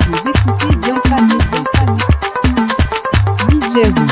Vous écoutez bien Fanny DJ Roon.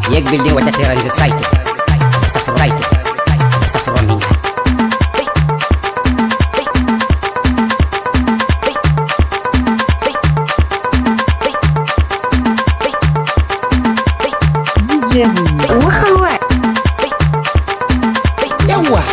Yek building wacha terang the site. Safar right. Safar roaming. DJ Roon. Wow. Yawa.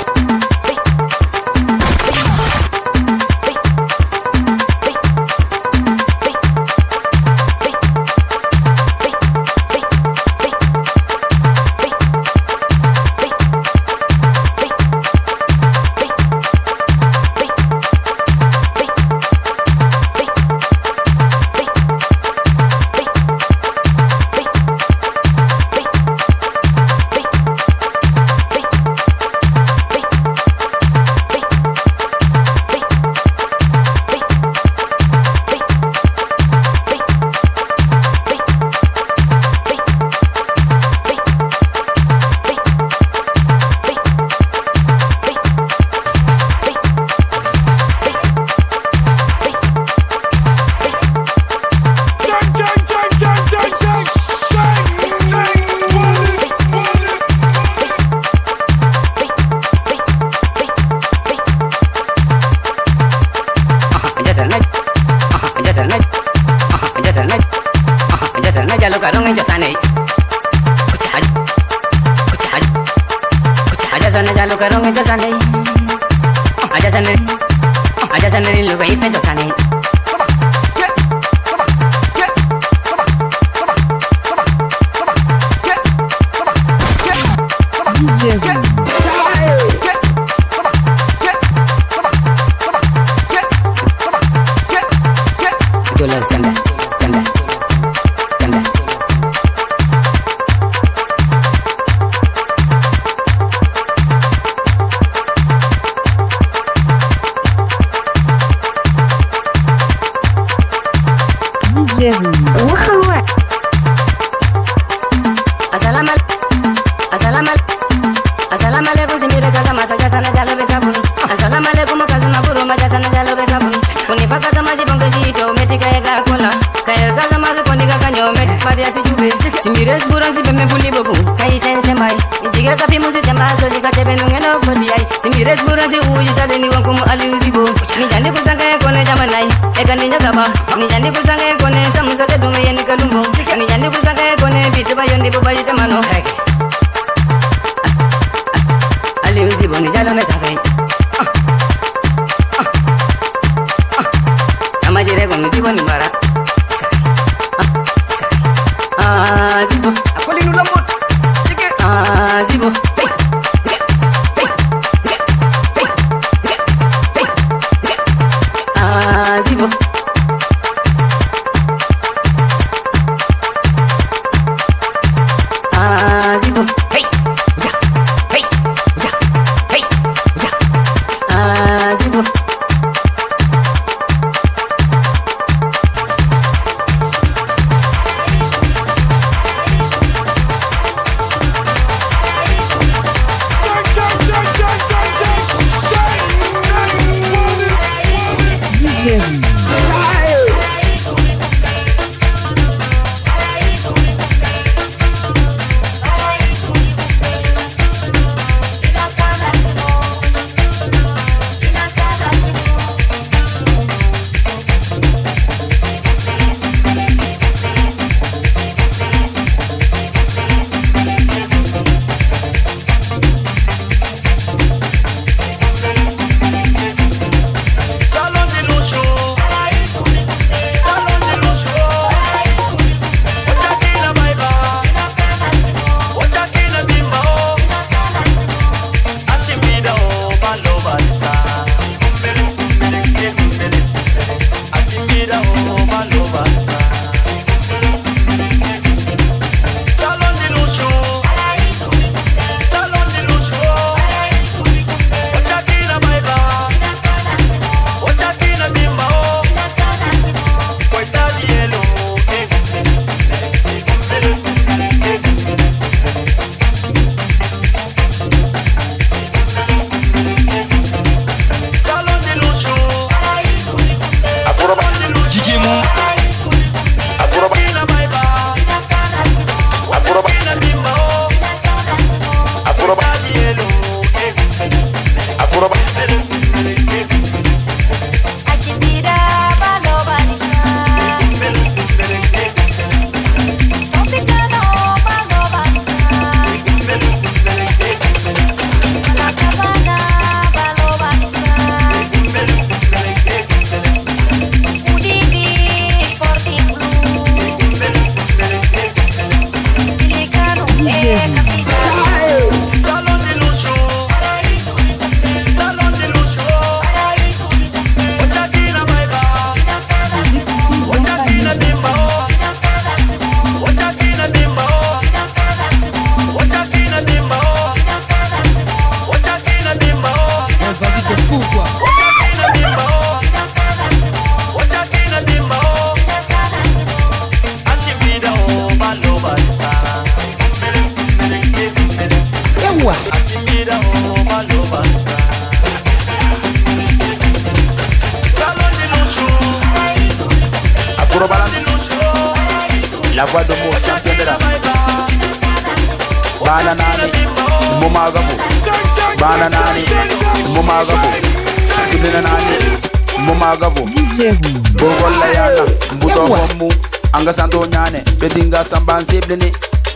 Jalo karong enjo sanai. Aja sana jalo karong enjo sanai. Aja sana lu kai enjo sanai. DJ Roon. Jolo samba. DJ Roon. Wow. Assalamu alaikum simire kaza masaja sana jalo besabun. Assalamu alaikum kaza maburu maja sana jalo besabun. Kunipa kaza maji bonga jito metika ega kola. Kaya kaza maji kondika kanyo met padia si jube. Simire buran si beme puli bobu. Kai sen sembai. Intiga kapi musi semba soli kate benunge no kodi ai. Simire buran si uji tade ni wankumu ali uzibo. Ni jandi kusanga kone jamanai. Eka ninja kaba. Ni jandi kusanga kone samusa te dunga yeni kalumbo. Ni jandi kusanga kone bitu bayondi bobayi temano. Zibo ni jalo mesafe. Amajire con mi zibo ni mara. Zibo. Akoli nula mot. Zibo. Zibo. La voix de mon champion de rap. Bananani, Momagabo. Bananani, Momagabo. Silinanani, Momagabo. DJ Roon. Bogola yana, Mbuto Homu. Anga Santo Nyane, Bedinga Samban Siblini.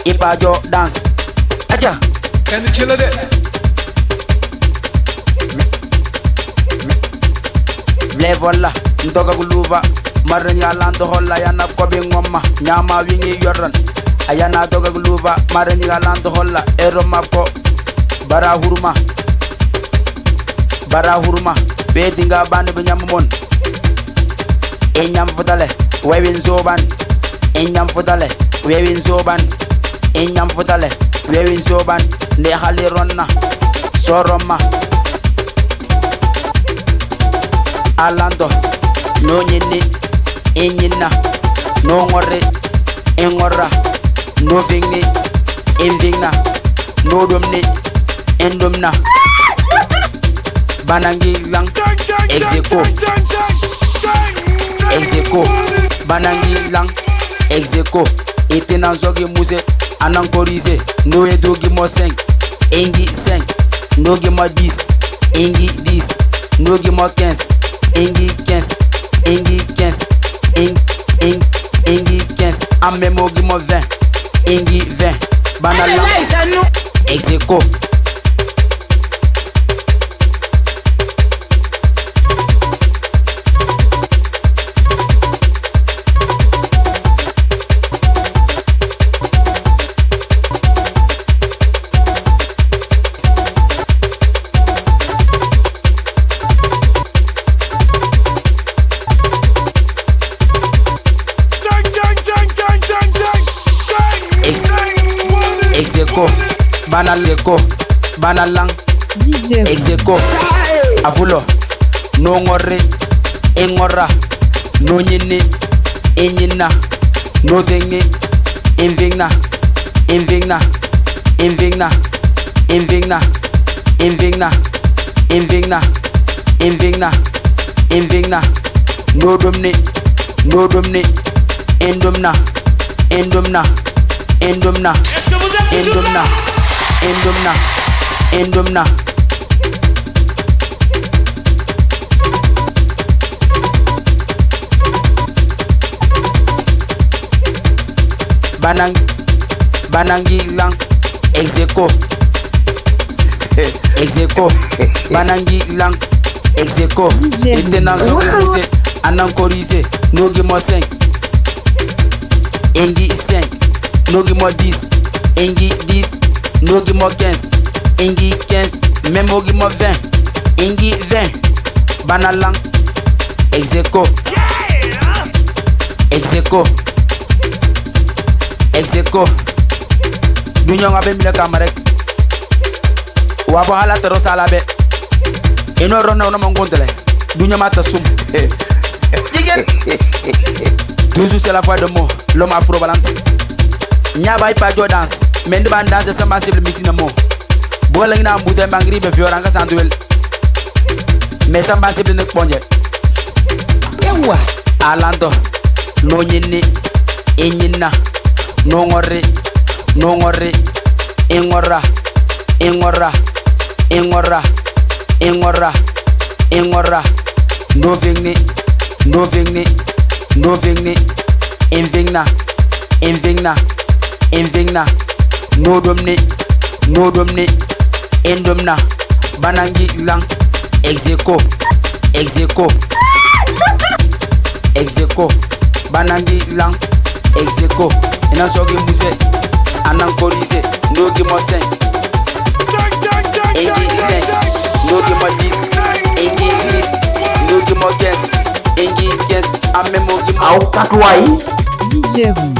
Ipajo dance. Acha. Can you kill it? Levola, Ntoga Guluva. Maranya lando holla yana kobi ngoma nyama wingi yoran ayana doga gluva maranya lando holla ero mapko bara hurma bedinga bande be nyamon e nyam fotale wewin zoban e nyam fotale wewin zoban e nyam fotale wewin zoban ne hali ronna soroma alando no nyini Enyina, no ngore, engora, no vingi, invigna, no domni, endomna, banangi lang, execo, banangi lang, execo, etenan zogi muse, anankorize, no edogi mo 5, engi 5, no gi mo 10, engi 10, no gi mo 15, engi 15, engi 15. Ingi 15, amemo gi mo 20, Ingi 20, banala, execo. Execo, banaleko, banalang, DJ Roon. execo, avulo, no ngore, engora, no nyini, enyina, no vingi, invigna, invigna, invigna, invigna, invigna, invigna, invigna, invigna, no domni, endomna, endomna, endomna. Endomna. Banangi lang, execo. Banangi lang, execo. Etenan zogi muse, anankorise, nogi mo 5. Engi 5, nogi mo 10. Engi 10, nogi mo 15, Engi 15, memogi mo 20, Engi 20, banalang, execo, dunya ngabe mila kamarek, wabo hala tero salabe, eno rona ona mangondele, dunya mata sum, jigen, toujours c'est la fois de mot, l'homme afro-balante. Nyaba ipa jo dance mende ban dance sa massive mix na mo bola ngina mbute mangri be fiora nga sanduel mais sa massive nek ponje ewa alando no nyini enyina no ngore engora no vingi invigna, no domni, endomna, banangi lang, execo, banangi lang, execo, ina sogi muse, anankorise, no gi mo 5, Engi 5, no gi mo 10, Engi 10, no gi mo 15, Engi 15, amemo gi mo au katwai DJ Roon.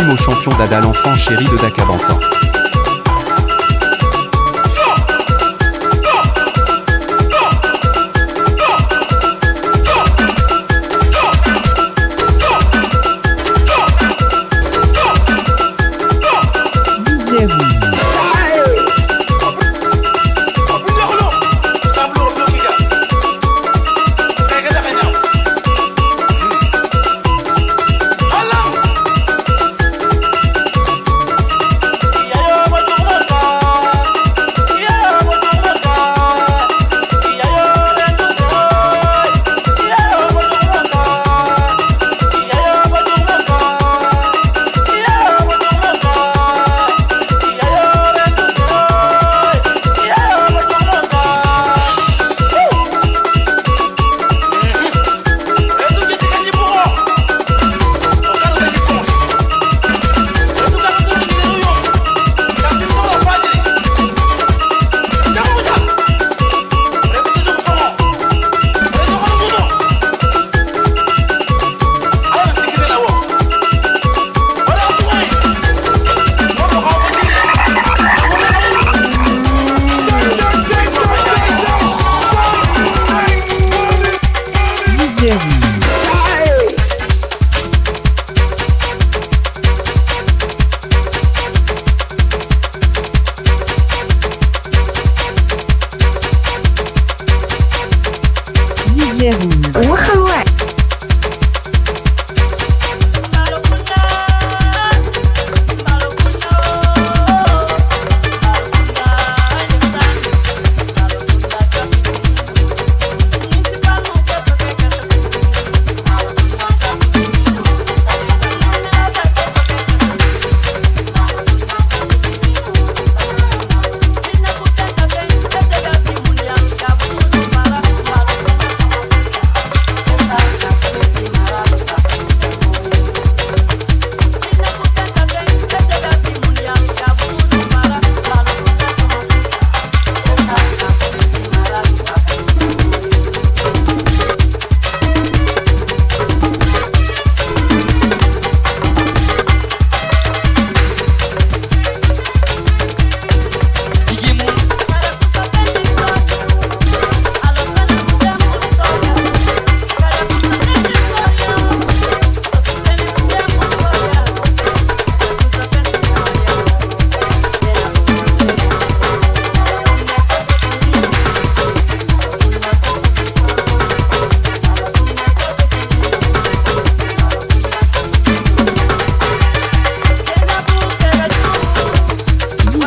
Assoumoul champion d'Ada l'enfant chéri de Dakabantan. DJ Roon.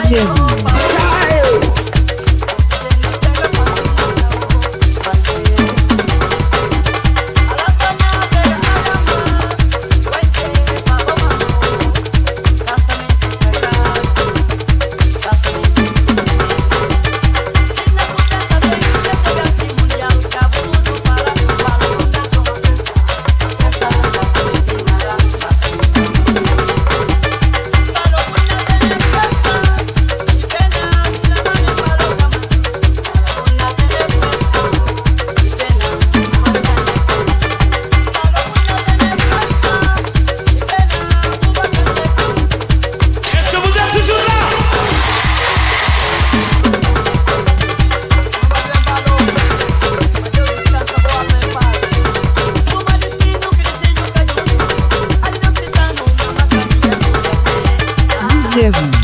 DJ Roon. DJ Roon.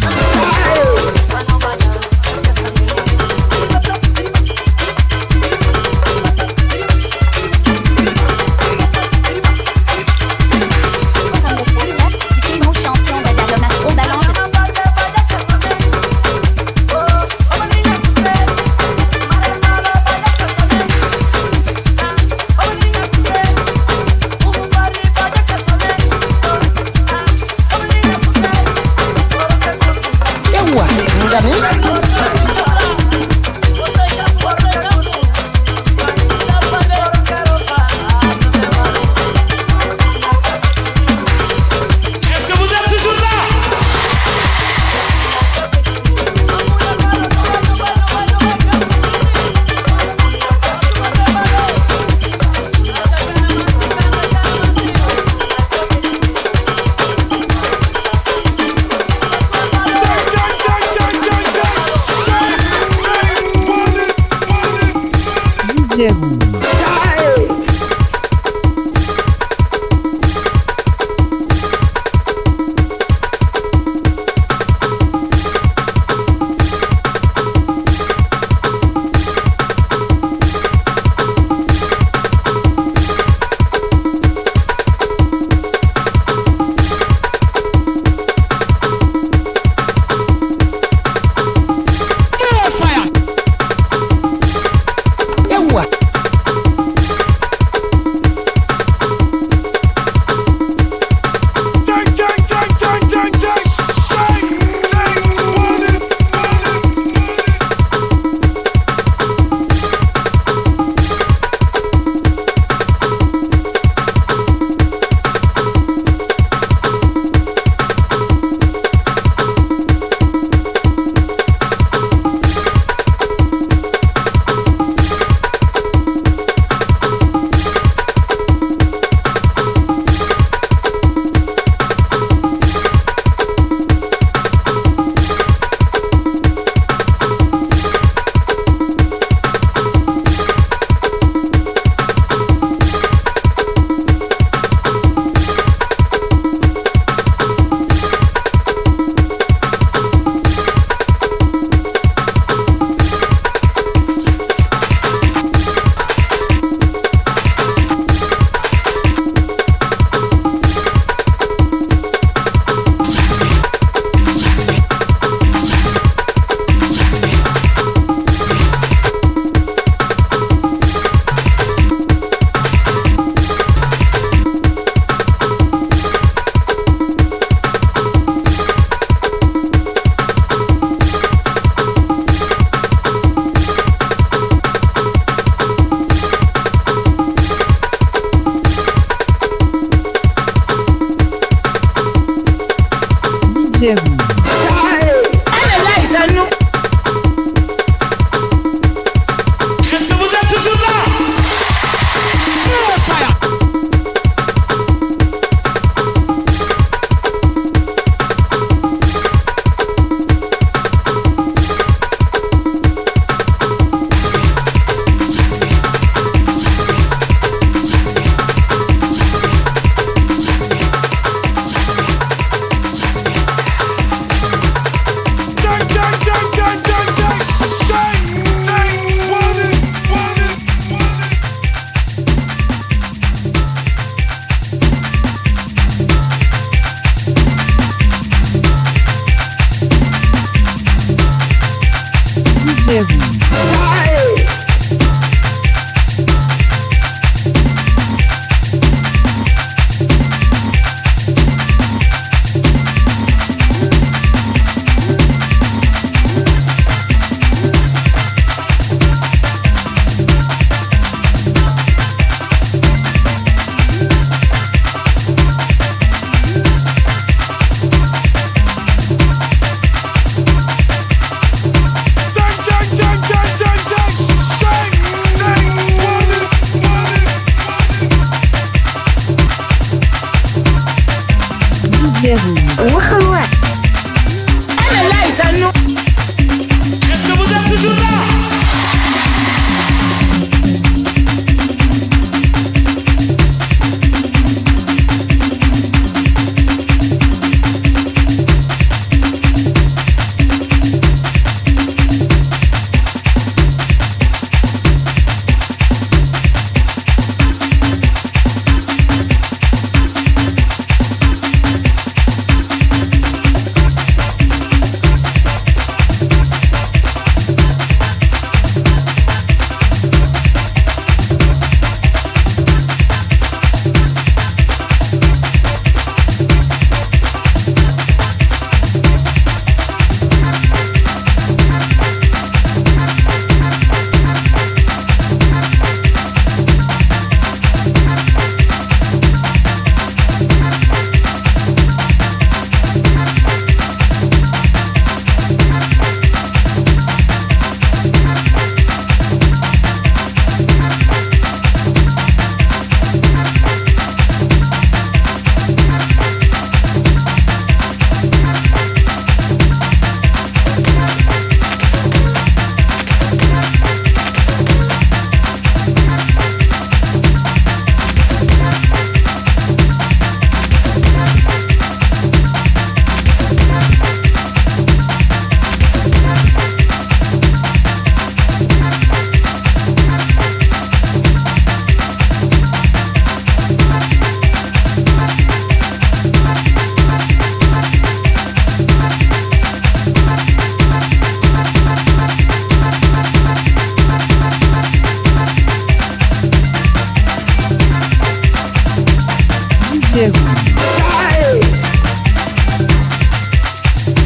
DJ Roon.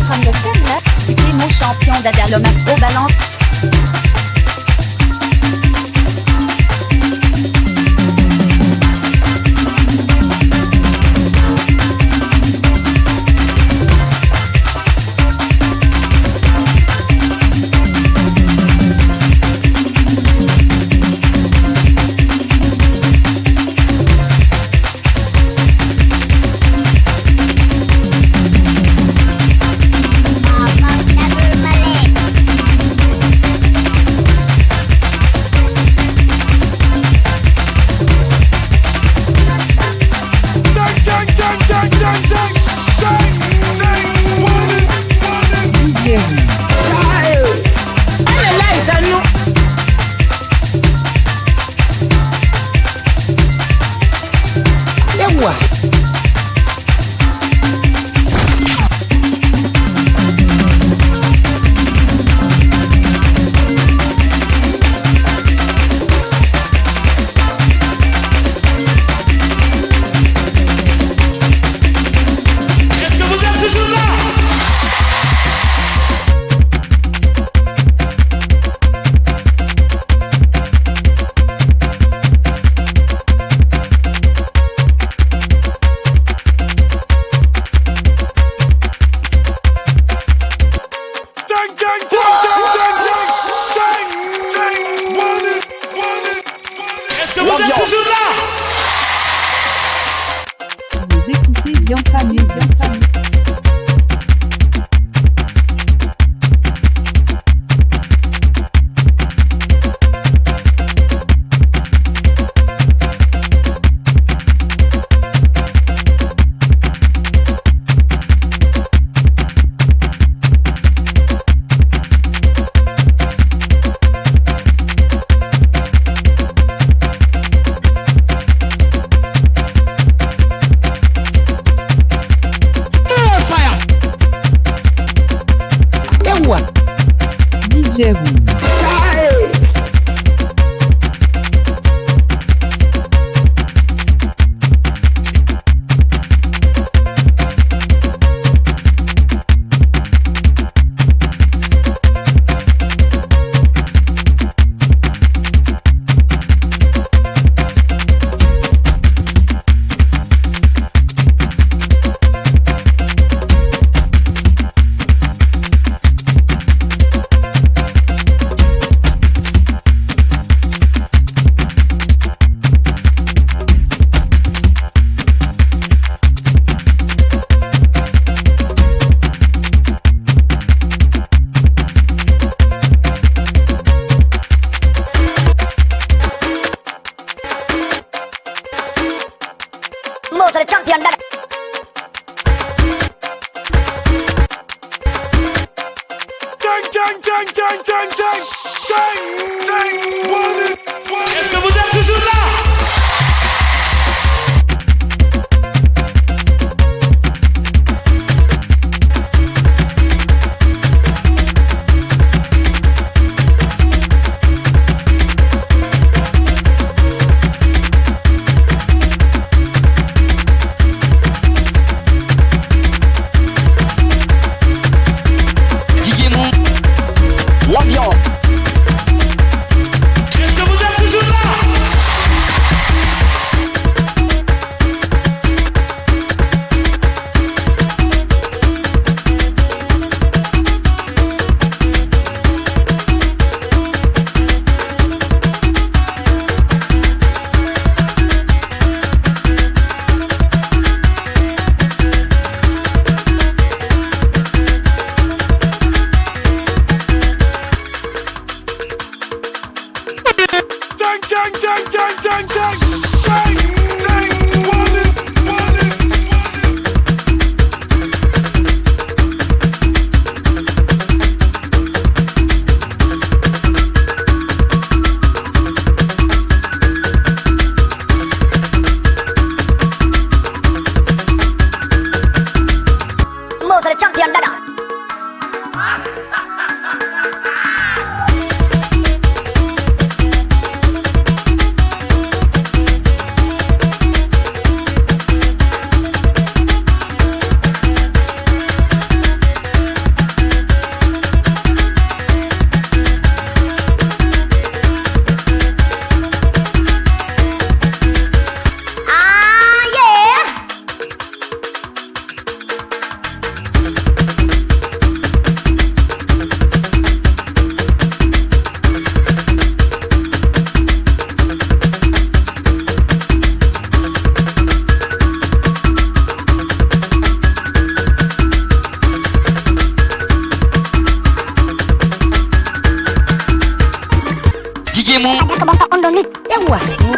From the third left, c'était mon champion d'Adaloma au balance. DJ Roon. Vous écoutez bien famille, bien famille. DJ Roon. Most of the champion that Est-ce que vous êtes toujours là? DJ Moon, l'ambiance. Est-ce que vous êtes toujours là?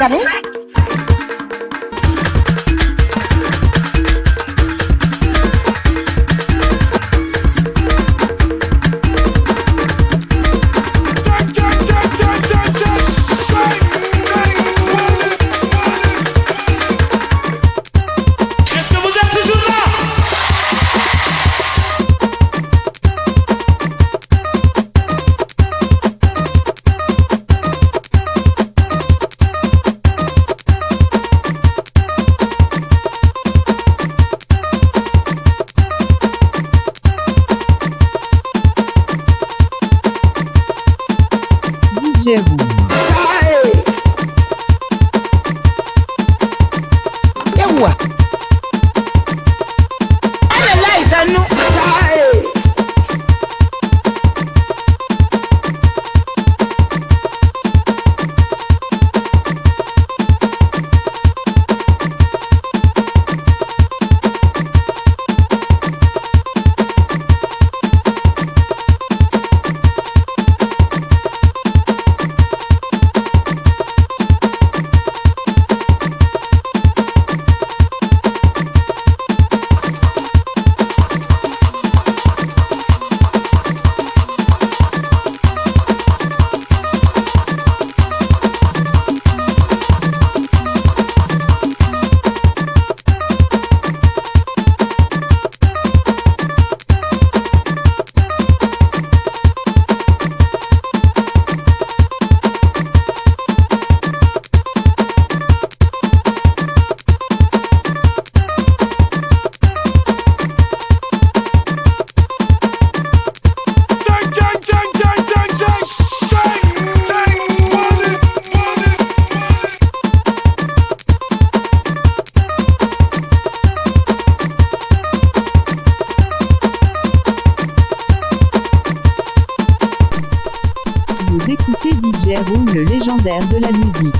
Tadi? DJ Roon. Yawa. Allah ya sannu. Vous écoutez DJ Roon, le légendaire de la musique.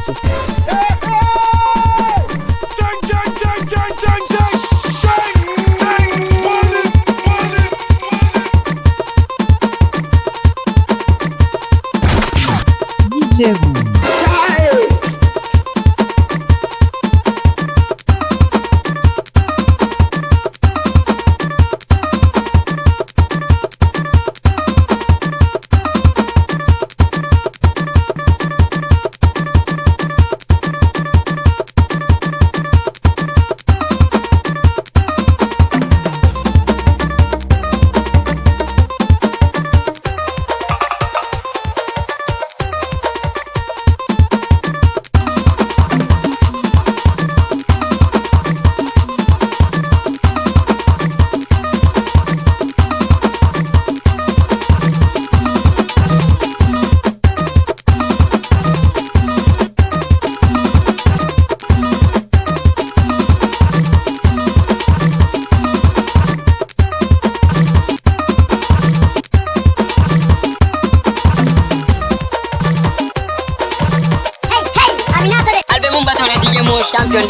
DJ Roon. Champion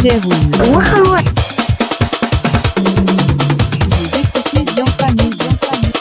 DJ Roon. Vous écoutez bien famille, bien famille.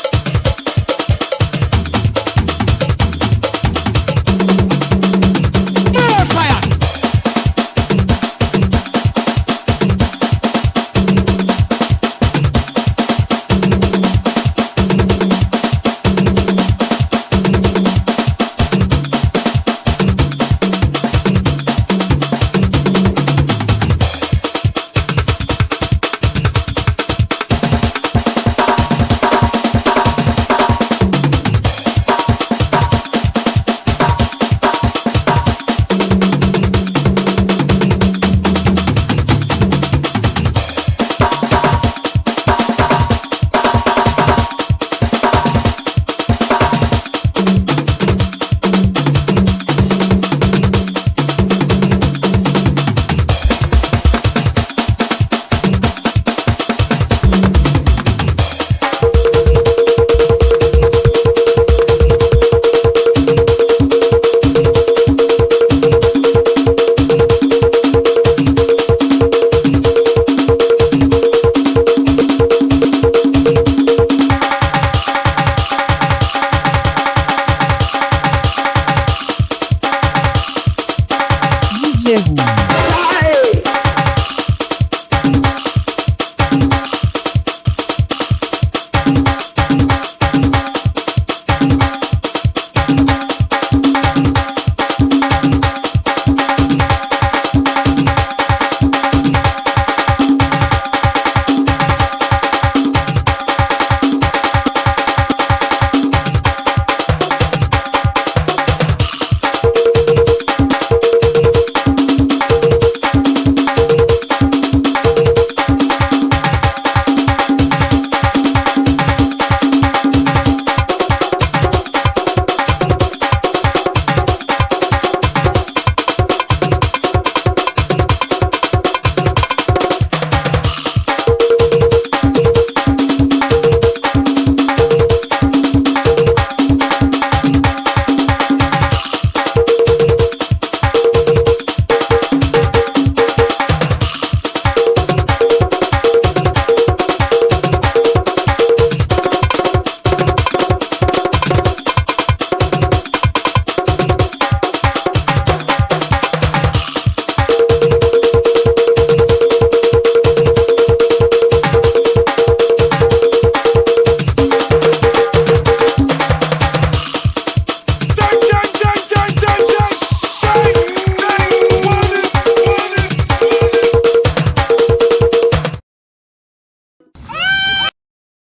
DJ Roon.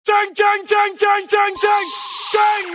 Jang, jang, jang, jang, jang, jang, jang.